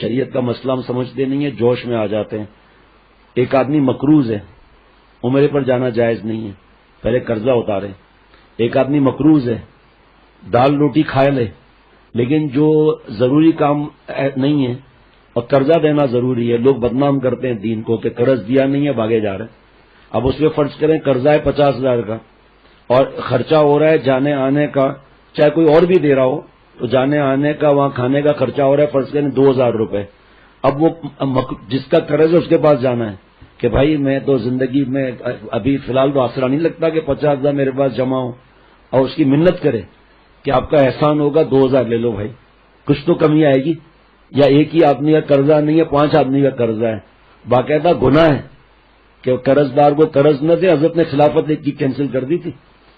شریعت کا مسئلہ ہم سمجھتے نہیں ہیں، جوش میں آ جاتے ہیں. ایک آدمی مقروض ہے، عمرے پر جانا جائز نہیں ہے، پہلے قرضہ اتارے. ایک آدمی مقروض ہے، دال روٹی کھا لے، لیکن جو ضروری کام نہیں ہے اور قرضہ دینا ضروری ہے. لوگ بدنام کرتے ہیں دین کو کہ قرض دیا نہیں ہے، بھاگے جا رہے ہیں. اب اس پہ فرض کریں قرضہ ہے 50,000 کا اور خرچہ ہو رہا ہے جانے آنے کا، چاہے کوئی اور بھی دے رہا ہو تو جانے آنے کا وہاں کھانے کا خرچہ ہو رہا ہے فرض کریں 2,000 روپے. اب وہ جس کا قرض ہے اس کے پاس جانا ہے کہ بھائی میں تو زندگی میں ابھی فی الحال تو آسرا نہیں لگتا کہ 50,000 میرے پاس جمع ہو، اور اس کی منت کرے کہ آپ کا احسان ہوگا 2,000 لے لو بھائی، کچھ تو کمی آئے گی. یا ایک ہی آدمی کا قرضہ نہیں ہے، 5 آدمی کا قرضہ ہے، باقاعدہ گناہ ہے کہ قرض دار کو قرض نہ دے. حضرت نے خلافت ایک کی کینسل کر دی تھی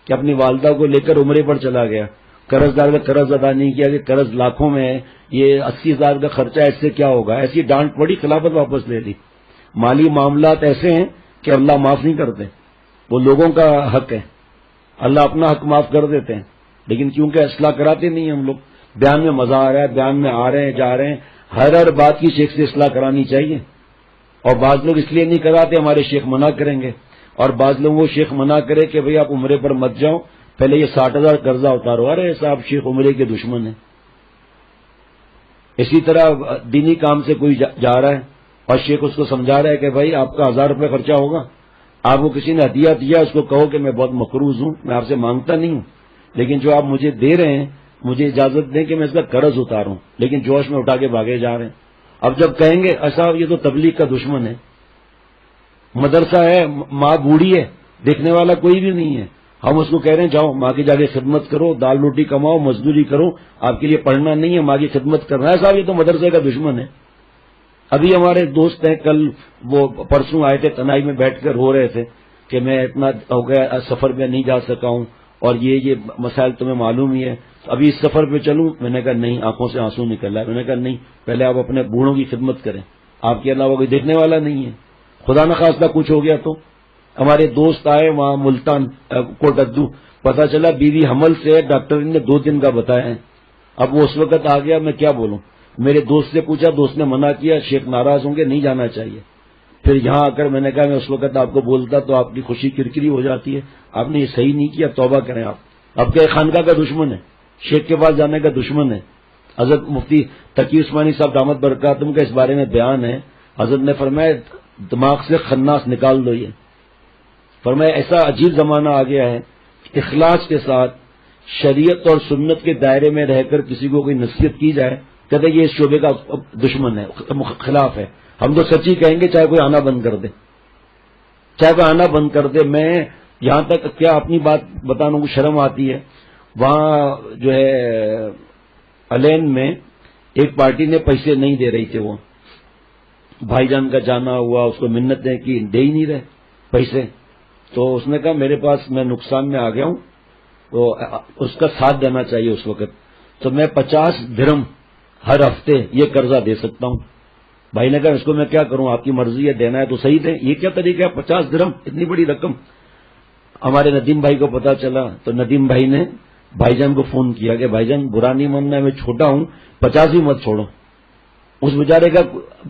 کہ اپنی والدہ کو لے کر عمرے پر چلا گیا، قرض دار کا قرض ادا نہیں کیا کہ قرض لاکھوں میں ہے، یہ 80,000 کا خرچہ ہے، اس سے کیا ہوگا. ایسی ڈانٹ پڑی، خلافت واپس لے لی. مالی معاملات ایسے ہیں کہ اللہ معاف نہیں کرتے، وہ لوگوں کا حق ہے، اللہ اپنا حق معاف کر دیتے ہیں، لیکن کیونکہ اصلاح کراتے نہیں ہم لوگ. بیان میں مزہ آ رہا ہے، بیان میں آ رہے ہیں جا رہے ہیں، ہر بات کی شیخ سے اصلاح کرانی چاہیے. اور بعض لوگ اس لیے نہیں کراتے ہمارے شیخ منع کریں گے، اور بعض لوگوں کو شیخ منع کرے کہ بھئی آپ عمرے پر مت جاؤ، پہلے یہ 60,000 قرضہ اتارو. ارے صاحب شیخ عمرے کے دشمن ہیں. اسی طرح دینی کام سے کوئی جا رہا ہے اور شیخ اس کو سمجھا رہا ہے کہ بھائی آپ کا 1,000 روپے خرچہ ہوگا، آپ کو کسی نے ہدیہ دیا، اس کو کہو کہ میں بہت مقروض ہوں، میں آپ سے مانگتا نہیں ہوں، لیکن جو آپ مجھے دے رہے ہیں مجھے اجازت دیں کہ میں اس کا قرض اتاروں، لیکن جوش میں اٹھا کے بھاگے جا رہے ہیں. اب جب کہیں گے ایسا یہ تو تبلیغ کا دشمن ہے، مدرسہ ہے، ماں بوڑھی ہے، دیکھنے والا کوئی بھی نہیں ہے، ہم اس کو کہہ رہے ہیں جاؤ ماں کی جا کے خدمت کرو، دال روٹی کماؤ، مزدوری کرو، آپ کے لیے پڑھنا نہیں ہے، ماں کی خدمت کرنا ہے. صاحب یہ تو مدرسے کا دشمن ہے. ابھی ہمارے دوست ہیں، کل وہ پرسوں آئے تھے، تنائی میں بیٹھ کر رو رہے تھے کہ میں اتنا ہو گیا سفر میں نہیں جا سکا ہوں اور یہ مسائل تمہیں معلوم ہی ہے، ابھی اس سفر پہ چلوں. میں نے کہا نہیں، آنکھوں سے آنسو نکل رہا ہے. میں نے کہا نہیں، پہلے آپ اپنے بوڑھوں کی خدمت کریں، آپ کے علاوہ کوئی دیکھنے والا نہیں ہے. خدا نخواستہ کچھ ہو گیا تو. ہمارے دوست آئے وہاں ملتان کوٹدو، پتہ چلا بیوی حمل سے، ڈاکٹر نے 2 دن کا بتایا ہے. اب وہ اس وقت آ گیا، میں کیا بولوں. میرے دوست سے پوچھا، دوست نے منع کیا، شیخ ناراض ہوں گے، نہیں جانا چاہیے. پھر یہاں آ کر میں نے کہا میں اس وقت آپ کو بولتا تو آپ کی خوشی کرکری ہو جاتی ہے، آپ نے یہ صحیح نہیں کیا، توبہ کریں آپ. اب کیا خانقاہ کا دشمن ہے، شیخ کے پاس جانے کا دشمن ہے. حضرت مفتی تقی عثمانی صاحب دامت برکاتہم کا اس بارے میں بیان ہے. حضرت نے فرمایا دماغ سے خناس نکال دو. یہ فرمایا ایسا عجیب زمانہ آ گیا ہے، اخلاص کے ساتھ شریعت اور سنت کے دائرے میں رہ کر کسی کو کوئی نصیحت کی جائے، کہتے یہ اس شعبے کا دشمن ہے، خلاف ہے. ہم تو سچی کہیں گے چاہے کوئی آنا بند کر دے، چاہے کوئی آنا بند کر دے. میں یہاں تک کیا اپنی بات بتانے کو شرم آتی ہے، وہاں جو ہے الین میں ایک پارٹی نے پیسے نہیں دے رہی تھے، وہ بھائی جان کا جانا ہوا، اس کو منتیں کی، دے ہی نہیں رہے پیسے. تو اس نے کہا میرے پاس میں نقصان میں آ گیا ہوں، تو اس کا ساتھ دینا چاہیے اس وقت. تو میں 50 درہم ہر ہفتے یہ قرضہ دے سکتا ہوں. بھائی نے کہا اس کو میں کیا کروں، آپ کی مرضی ہے، دینا ہے تو صحیح دیں. یہ کیا طریقہ ہے، 50 درہم اتنی بڑی رقم. ہمارے ندیم بھائی کو پتا چلا تو ندیم بھائی نے بھائی جان کو فون کیا کہ بھائی جان برا نہیں ماننا، میں چھوٹا ہوں، 50 ہی مت چھوڑو. اس بیچارے کا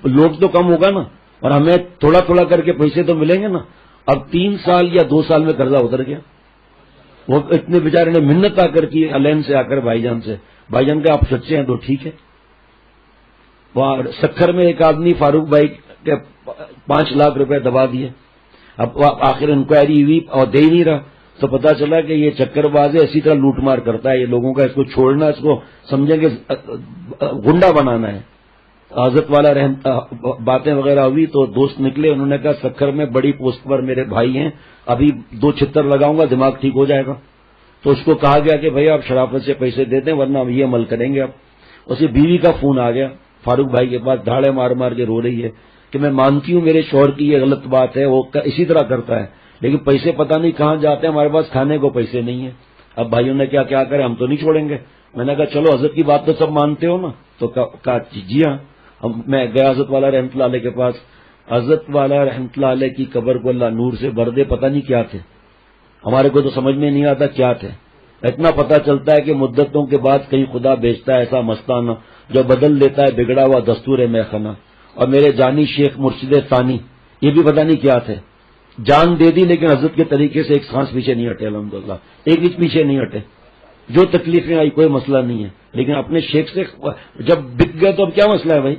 لوگ تو کم ہوگا نا، اور ہمیں تھوڑا تھوڑا کر کے پیسے تو ملیں گے نا. اب 3 سال یا 2 سال میں قرضہ اتر گیا. وہ اتنے بیچارے نے منت آ کر کی الین سے آ کر بھائی جان سے. بھائی جان کہ آپ سچے ہیں تو ٹھیک ہے. وہاں سکھر میں ایک آدمی فاروق بھائی کے 5 لاکھ روپے دبا دیے. اب آخر انکوائری ہوئی اور دے ہی نہیں رہا تو پتا چلا کہ یہ چکر باز ہے، اسی طرح لوٹ مار کرتا ہے یہ لوگوں کا. اس کو چھوڑنا، اس کو سمجھیں کہ گنڈا بنانا ہے. حضرت والا باتیں وغیرہ ہوئی تو دوست نکلے، انہوں نے کہا سکھر میں بڑی پوسٹ پر میرے بھائی ہیں، ابھی 2 چھتر لگاؤں گا دماغ ٹھیک ہو جائے گا. تو اس کو کہا گیا کہ بھائی آپ شرافت سے پیسے دے دیں ورنہ ہم یہ عمل کریں گے. اب اسے بیوی کا فون آ گیا فاروق بھائی کے پاس، دھاڑے مار مار کے رو رہی ہے کہ میں مانتی ہوں میرے شوہر کی یہ غلط بات ہے، وہ اسی طرح کرتا ہے، لیکن پیسے پتہ نہیں کہاں جاتے ہیں، ہمارے پاس کھانے کو پیسے نہیں ہیں. اب بھائیوں نے کیا کریں، ہم تو نہیں چھوڑیں گے. میں نے کہا چلو حضرت کی بات تو سب مانتے ہو نا. تو کہا جی ہاں. میں گیا حضرت والا رحمۃ اللہ علیہ کے پاس. حضرت والا رحمۃ اللہ علیہ کی قبر کو اللہ نور سے بھر دے، پتہ نہیں کیا تھے، ہمارے کو تو سمجھ میں نہیں آتا کیا تھے. اتنا پتہ چلتا ہے کہ مدتوں کے بعد کہیں خدا بیچتا ہے ایسا مستانہ جو بدل دیتا ہے بگڑا ہوا دستور میخانہ. اور میرے جانی شیخ مرشد ثانی یہ بھی پتہ نہیں کیا تھے, جان دے دی لیکن حضرت کے طریقے سے ایک سانس پیچھے نہیں ہٹے, الحمدللہ ایک انچ پیچھے نہیں ہٹے. جو تکلیفیں آئی کوئی مسئلہ نہیں ہے, لیکن اپنے شیخ سے جب بک گئے تو اب کیا مسئلہ ہے بھائی.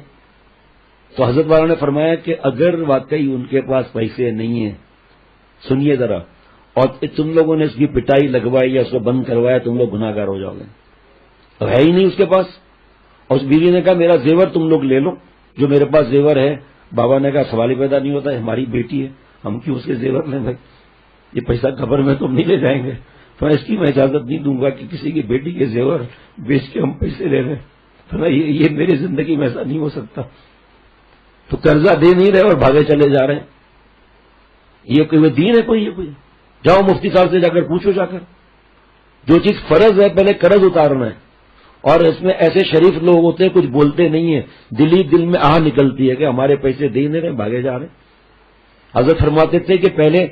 تو حضرت والا نے فرمایا کہ اگر واقعی ان کے پاس پیسے نہیں ہیں, سنیے ذرا, اور تم لوگوں نے اس کی پٹائی لگوائی یا اس کو بند کروایا, تم لوگ گناہ گار ہو جاؤ گے. اب ہے ہی نہیں اس کے پاس. اور اس بیوی نے کہا میرا زیور تم لوگ لے لو جو میرے پاس زیور ہے. بابا نے کہا سوال ہی پیدا نہیں ہوتا ہے, ہماری بیٹی ہے, ہم کیوں اس کے زیور لیں بھائی, یہ پیسہ قبر میں تم نہیں لے جائیں گے. تو اس کی میں اجازت نہیں دوں گا کہ کسی کی بیٹی کے زیور بیچ کے ہم پیسے لے لیں. تو یہ میری زندگی میں ایسا نہیں ہو سکتا. تو قرضہ دے نہیں رہے اور بھاگے چلے جا رہے ہیں. یہ کوئی دین ہے کوئی؟ یہ کوئی جاؤ مفتی صاحب سے جا کر پوچھو, جا کر جو چیز فرض ہے پہلے قرض اتارنا ہے. اور اس میں ایسے شریف لوگ ہوتے ہیں کچھ بولتے نہیں ہیں, دل میں آہ نکلتی ہے کہ ہمارے پیسے دے نہیں رہے, بھاگے جا رہے ہیں. حضرت فرماتے تھے کہ پہلے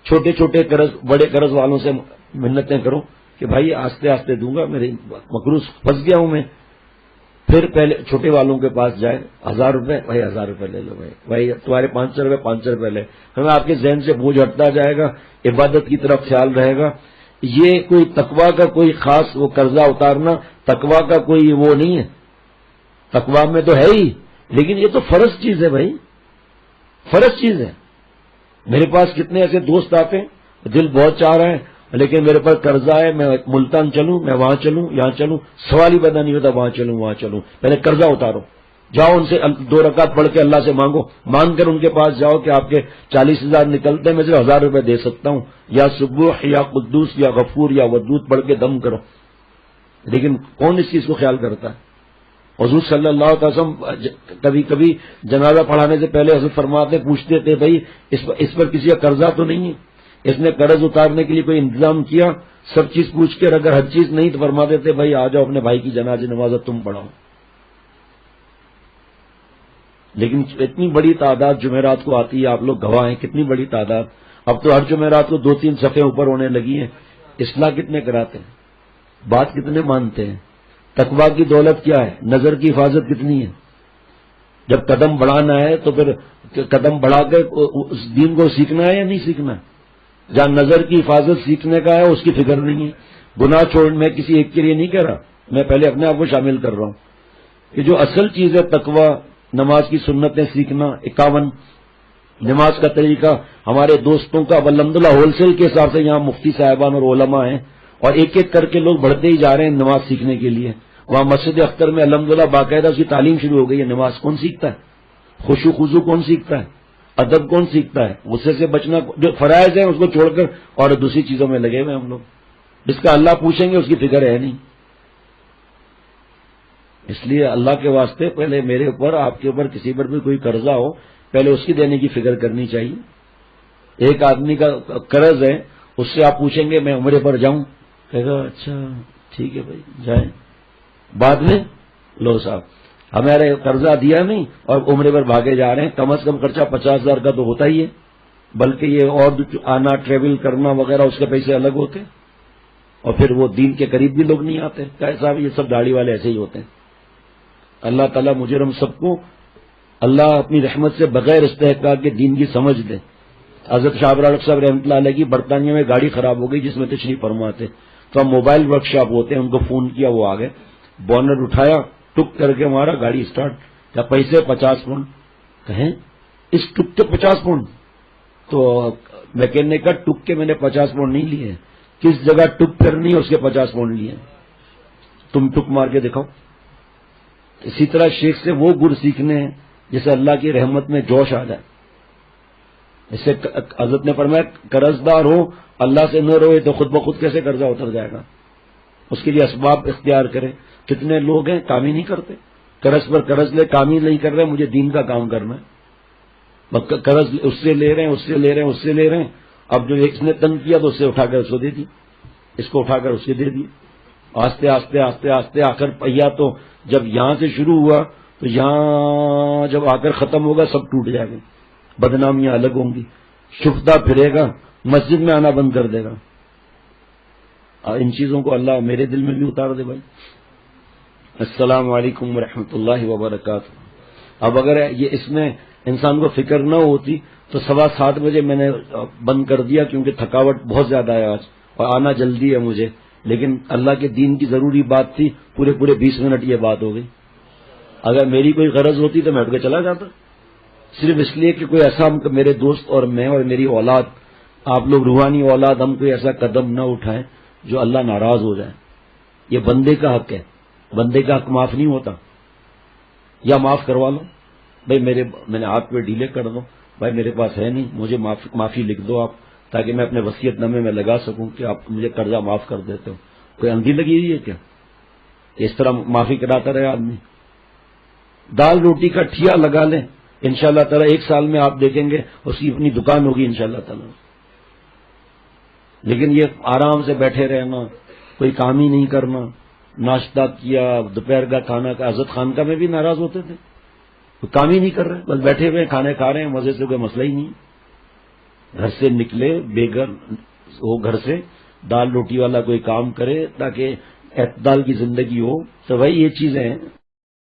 چھوٹے چھوٹے قرض بڑے قرض والوں سے منتیں کرو کہ بھائی آہستہ آہستہ دوں گا, میرے مقروض پھنس گیا ہوں میں. پھر پہلے چھوٹے والوں کے پاس جائے, 1000 روپے بھائی 1000 روپے لے لو, بھائی تمہارے 500 روپے 500 روپے لے. ہمیں آپ کے ذہن سے بوجھ ہٹتا جائے گا, عبادت کی طرف خیال رہے گا. یہ کوئی تقویٰ کا کوئی خاص وہ قرضہ اتارنا تقویٰ کا کوئی وہ نہیں ہے. تقویٰ میں تو ہے ہی, لیکن یہ تو فرض چیز ہے بھائی, فرض چیز ہے. میرے پاس کتنے ایسے دوست آتے ہیں, دل بہت چاہ رہا ہے لیکن میرے پاس قرضہ ہے, میں ملتان چلوں, میں وہاں چلوں, یہاں چلوں, سوال ہی پیدا نہیں ہوتا وہاں چلوں وہاں چلوں. پہلے قرضہ اتارو, جاؤ ان سے 2 رکعت پڑھ کے اللہ سے مانگو, مانگ کر ان کے پاس جاؤ کہ آپ کے 40,000 نکلتے ہیں, میں صرف 1000 روپے دے سکتا ہوں, یا سبوح یا قدوس یا غفور یا ودود پڑھ کے دم کرو. لیکن کون اس چیز کو خیال کرتا ہے؟ حضور صلی اللہ علیہ وسلم کبھی کبھی جنازہ پڑھانے سے پہلے حضرت فرماتے پوچھتے تھے بھائی اس پر کسی کا قرضہ تو نہیں ہے, اس نے قرض اتارنے کے لیے کوئی انتظام کیا؟ سب چیز پوچھ کر اگر ہر چیز نہیں تو فرماتے تھے بھائی آ جاؤ اپنے بھائی کی جنازہ نماز تم پڑھاؤ. لیکن اتنی بڑی تعداد جمعرات کو آتی ہے, آپ لوگ گواہ ہیں کتنی بڑی تعداد. اب تو ہر جمعرات کو 2-3 صفحے اوپر ہونے لگی ہیں. اصلاح کتنے کراتے ہیں, بات کتنے مانتے ہیں, تقویٰ کی دولت کیا ہے, نظر کی حفاظت کتنی ہے. جب قدم بڑھانا ہے تو پھر قدم بڑھا کر اس دین کو سیکھنا ہے یا نہیں سیکھنا ہے. جہاں نظر کی حفاظت سیکھنے کا ہے اس کی فکر نہیں ہے. گناہ چھوڑ, میں کسی ایک کے لیے نہیں کہہ رہا, میں پہلے اپنے آپ کو شامل کر رہا ہوں کہ جو اصل چیز ہے تقویٰ, نماز کی سنتیں سیکھنا, 51 نماز کا طریقہ ہمارے دوستوں کا الحمدللہ ہول سیل کے حساب سے یہاں مفتی صاحبان اور علماء ہیں, اور ایک ایک کر کے لوگ بڑھتے ہی جا رہے ہیں نماز سیکھنے کے لیے. وہاں مسجد اختر میں الحمدللہ باقاعدہ اس کی تعلیم شروع ہو گئی ہے. نماز کون سیکھتا ہے, خشوع خضوع کون سیکھتا ہے, ادب کون سیکھتا ہے, غصے سے بچنا, جو فرائض ہیں اس کو چھوڑ کر اور دوسری چیزوں میں لگے ہوئے ہم لوگ. جس کا اللہ پوچھیں گے اس کی فکر ہے نہیں. اس لیے اللہ کے واسطے پہلے میرے اوپر, آپ کے اوپر, کسی پر بھی کوئی قرضہ ہو پہلے اس کی دینے کی فکر کرنی چاہیے. ایک آدمی کا قرض ہے, اس سے آپ پوچھیں گے میں عمرے پر جاؤں, کہے گا اچھا ٹھیک ہے بھائی جائیں. بعد میں لو صاحب ہمارے قرضہ دیا نہیں اور عمرے پر بھاگے جا رہے ہیں. کم از کم خرچہ 50,000 کا تو ہوتا ہی ہے, بلکہ یہ اور آنا ٹریول کرنا وغیرہ اس کے پیسے الگ ہوتے ہیں. اور پھر وہ دین کے قریب بھی لوگ نہیں آتے. کیسا یہ سب داڑھی والے ایسے ہی ہوتے ہیں. اللہ تعالیٰ مجھے ہم سب کو اللہ اپنی رحمت سے بغیر استحقاق کے دین کی سمجھ دے. حضرت شاہ ابرار صاحب رحمۃ اللہ علیہ کی برطانیہ میں گاڑی خراب ہو گئی جس میں تشریف فرما تھے, تو ہم موبائل ورک شاپ ہوتے ہیں, ان کو فون کیا, وہ آ گئے, بونٹ اٹھایا, ٹک کر کے مارا, گاڑی اسٹارٹ. کیا پیسے 50 پاؤنڈ, کہیں اس ٹک کے 50 پاؤنڈ. تو میکینک کا ٹک کے میں نے 50 پاؤنڈ نہیں لیے, کس جگہ ٹک کرنی ہے اس کے 50 پاؤنڈ لیے, تم ٹک مار کے دکھاؤ. اسی طرح شیخ سے وہ گر سیکھنے ہیں جسے اللہ کی رحمت میں جوش آ جائے. اس سے حضرت نے فرمایا قرض دار ہو, اللہ سے نہ روئے تو خود بخود کیسے قرضہ اتر جائے گا. اس کے لیے اسباب اختیار کرے. کتنے لوگ ہیں کام ہی نہیں کرتے, قرض پر قرض لے, کام ہی نہیں کر رہے, مجھے دین کا کام کرنا ہے. قرض اس سے لے رہے ہیں, اس سے لے رہے ہیں, اس سے لے رہے ہیں. اب جو ایک نے تنگ کیا تو اس سے اٹھا کر اس کو دے دی, اس کو اٹھا کر اس سے دے دی. آستے آستے آستے آستے آخر پہیا تو جب یہاں سے شروع ہوا تو یہاں جب آ کر ختم ہوگا سب ٹوٹ جائے گا, بدنامیاں الگ ہوں گی, شفتہ پھرے گا, مسجد میں آنا بند کر دے گا. اور ان چیزوں کو اللہ میرے دل میں بھی اتار دے بھائی. السلام علیکم ورحمۃ اللہ وبرکاتہ. اب اگر یہ اس میں انسان کو فکر نہ ہوتی تو 7:15 بجے میں نے بند کر دیا، کیونکہ تھکاوٹ بہت زیادہ ہے آج اور آنا جلدی ہے مجھے، لیکن اللہ کے دین کی ضروری بات تھی، پورے 20 منٹ یہ بات ہو گئی. اگر میری کوئی غرض ہوتی تو میں اٹھ کے چلا جاتا، صرف اس لیے کہ کوئی ایسا میرے دوست اور میں اور میری اولاد، آپ لوگ روحانی اولاد، ہم کوئی ایسا قدم نہ اٹھائیں جو اللہ ناراض ہو جائے. یہ بندے کا حق ہے، بندے کا حق معاف نہیں ہوتا. یا معاف کروا لو بھائی، میں نے ہاتھ پہ ڈھیلے کر دو بھائی، میرے پاس ہے نہیں، مجھے معافی لکھ دو آپ، تاکہ میں اپنے وصیت نامے میں لگا سکوں کہ آپ مجھے قرضہ معاف کر دیتے ہو. کوئی اندھی لگی ہوئی ہے کیا؟ اس طرح معافی کراتا رہے آدمی. دال روٹی کا ٹھیا لگا لیں، انشاءاللہ تعالی 1 سال میں آپ دیکھیں گے اس کی اپنی دکان ہوگی انشاءاللہ تعالی. لیکن یہ آرام سے بیٹھے رہنا، کوئی کام ہی نہیں کرنا، ناشتہ کیا، دوپہر کا کھانا کا، حضرت خانقاہ میں بھی ناراض ہوتے تھے، کوئی کام ہی نہیں کر رہے، بس بیٹھے ہوئے کھانے کھا رہے ہیں مزے سے، کوئی مسئلہ ہی نہیں. گھر سے نکلے بے گھر ہو، گھر سے دال روٹی والا کوئی کام کرے تاکہ اعتدال کی زندگی ہو. تو بھائی یہ چیزیں ہیں.